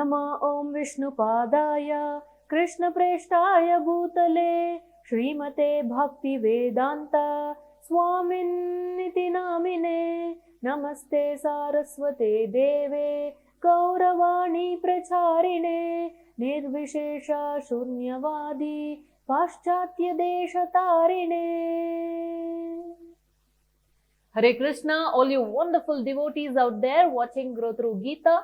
Nama Om Vishnupadaya Krishna Preshtaya Bhutale Srimate Bhakti Vedanta Swamin Niti Namine Namaste Saraswate Deve Gauravani Pracharine Nirvishesha Shunyavadi Paschatya Desha Tarine. Hare Krishna, all you wonderful devotees out there watching Grow Through Gita.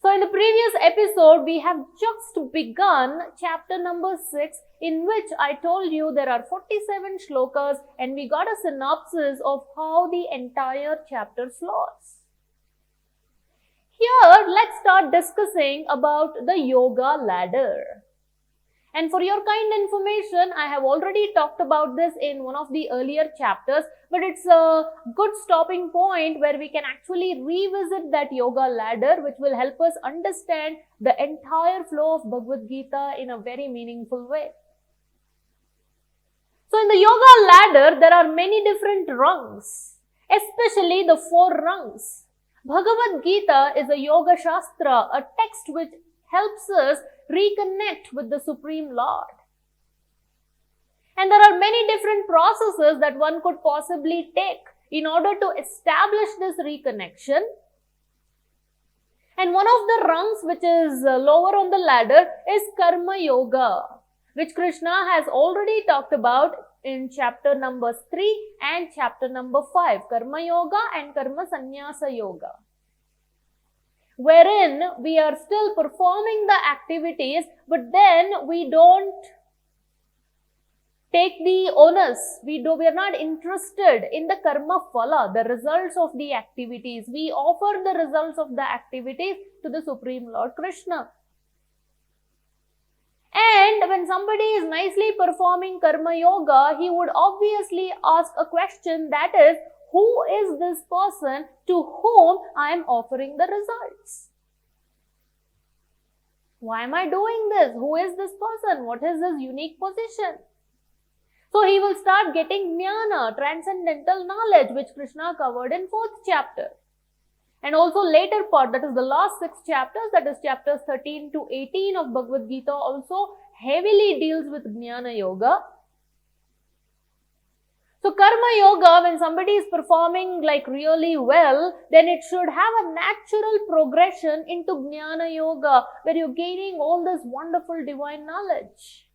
So in the previous episode, we have just begun chapter number 6, in which I told you there are 47 shlokas and we got a synopsis of how the entire chapter flows. Here, let's start discussing about the yoga ladder. And for your kind information, I have already talked about this in one of the earlier chapters, but it's a good stopping point where we can actually revisit that yoga ladder, which will help us understand the entire flow of Bhagavad Gita in a very meaningful way. So in the yoga ladder, there are many different rungs, especially the 4 rungs. Bhagavad Gita is a yoga shastra, a text which helps us reconnect with the Supreme Lord. And there are many different processes that one could possibly take in order to establish this reconnection. And one of the rungs which is lower on the ladder is Karma Yoga, which Krishna has already talked about in chapter number 3 and chapter number 5, Karma Yoga and Karma Sannyasa Yoga, wherein we are still performing the activities, but then we don't take the onus. We are not interested in the karma phala, the results of the activities. We offer the results of the activities to the Supreme Lord Krishna. And when somebody is nicely performing karma yoga, he would obviously ask a question, that is, who is this person to whom I am offering the results? Why am I doing this? Who is this person? What is his unique position? So he will start getting jnana, transcendental knowledge, which Krishna covered in 4th chapter. And also later part, that is the last 6 chapters, that is chapters 13 to 18 of Bhagavad Gita, also heavily deals with jnana yoga. So karma yoga, when somebody is performing like really well, then it should have a natural progression into jnana yoga, where you're gaining all this wonderful divine knowledge.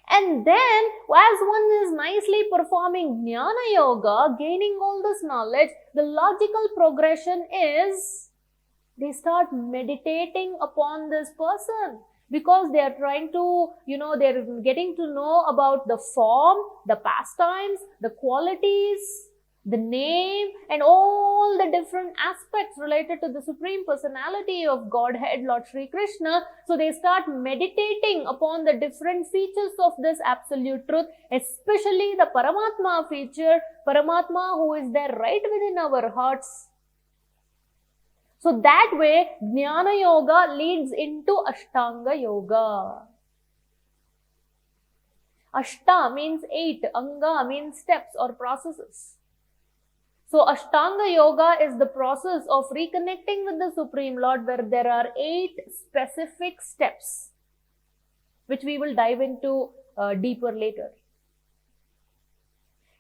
And then, as one is nicely performing jnana yoga, gaining all this knowledge, the logical progression is they start meditating upon this person. Because they are trying to, they're getting to know about the form, the pastimes, the qualities, the name, and all the different aspects related to the Supreme Personality of Godhead, Lord Shri Krishna. So they start meditating upon the different features of this absolute truth, especially the Paramatma feature, Paramatma who is there right within our hearts. So that way, Jnana Yoga leads into Ashtanga Yoga. Ashta means 8, Anga means steps or processes. So Ashtanga Yoga is the process of reconnecting with the Supreme Lord, where there are 8 specific steps, which we will dive into deeper later.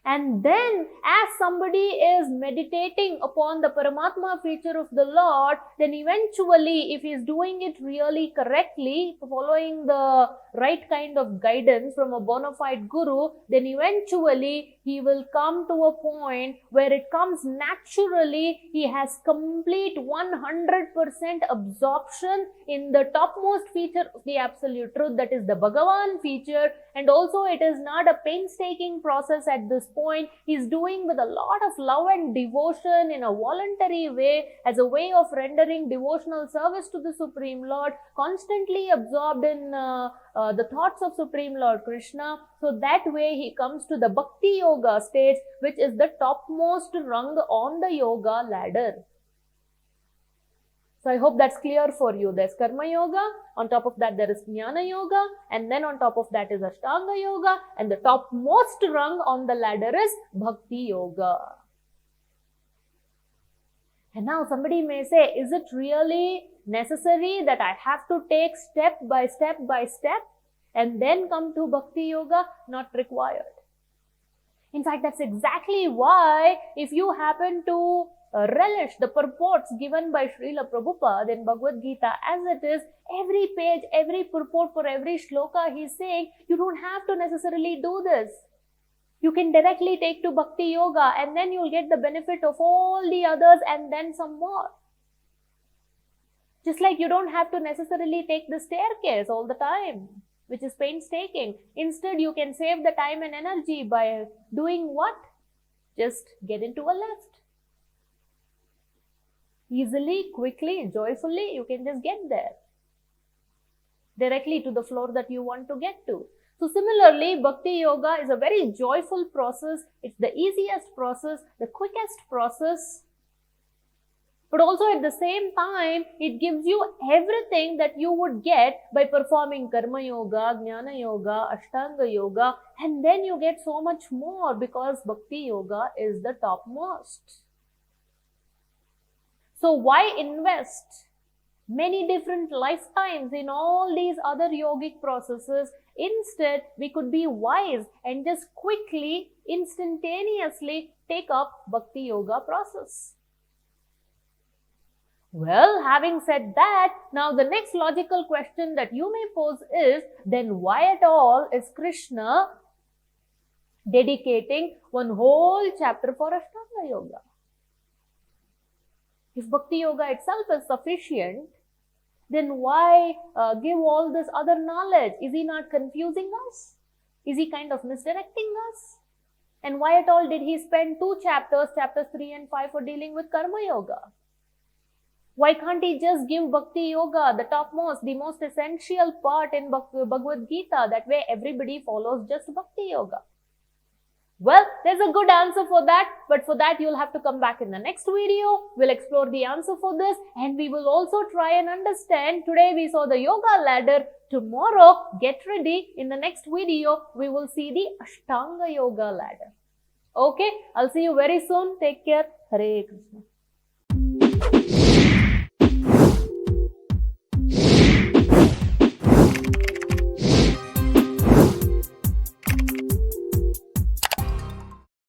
And then, as somebody is meditating upon the Paramatma feature of the Lord, then eventually, if he is doing it really correctly, following the right kind of guidance from a bona fide guru, then eventually he will come to a point where it comes naturally. He has complete 100% absorption in the topmost feature of the absolute truth, that is the Bhagavan feature. And also, it is not a painstaking process at this point. He is doing with a lot of love and devotion in a voluntary way, as a way of rendering devotional service to the Supreme Lord, constantly absorbed in the thoughts of Supreme Lord Krishna. So that way he comes to the Bhakti Yoga stage, which is the topmost rung on the yoga ladder. So I hope that's clear for you. There's Karma Yoga, on top of that there is Jnana Yoga, and then on top of that is Ashtanga Yoga, and the topmost rung on the ladder is Bhakti Yoga. And now somebody may say, is it really necessary that I have to take step by step and then come to Bhakti Yoga? Not required. In fact, that's exactly why if you happen to relish the purports given by Srila Prabhupada in Bhagavad Gita as it is, every page, every purport for every shloka he's saying, you don't have to necessarily do this. You can directly take to Bhakti Yoga and then you'll get the benefit of all the others and then some more. Just like you don't have to necessarily take the staircase all the time, which is painstaking. Instead, you can save the time and energy by doing what? Just get into a lift. Easily, quickly, joyfully, you can just get there. Directly to the floor that you want to get to. So similarly, Bhakti Yoga is a very joyful process. It's the easiest process, the quickest process. But also at the same time, it gives you everything that you would get by performing Karma Yoga, Jnana Yoga, Ashtanga Yoga, and then you get so much more because Bhakti Yoga is the topmost. So why invest many different lifetimes in all these other yogic processes? Instead, we could be wise and just quickly, instantaneously take up Bhakti Yoga process. Well, having said that, now the next logical question that you may pose is, then why at all is Krishna dedicating one whole chapter for Ashtanga Yoga? If Bhakti Yoga itself is sufficient, then why give all this other knowledge? Is he not confusing us? Is he kind of misdirecting us? And why at all did he spend 2 chapters, chapters 3 and 5 for dealing with Karma Yoga? Why can't he just give Bhakti Yoga, the topmost, the most essential part in Bhagavad Gita? That way everybody follows just Bhakti Yoga. Well, there's a good answer for that, but for that you'll have to come back in the next video. We'll explore the answer for this and we will also try and understand. Today we saw the yoga ladder. Tomorrow, get ready. In the next video, we will see the Ashtanga Yoga ladder. Okay, I'll see you very soon. Take care. Hare Krishna.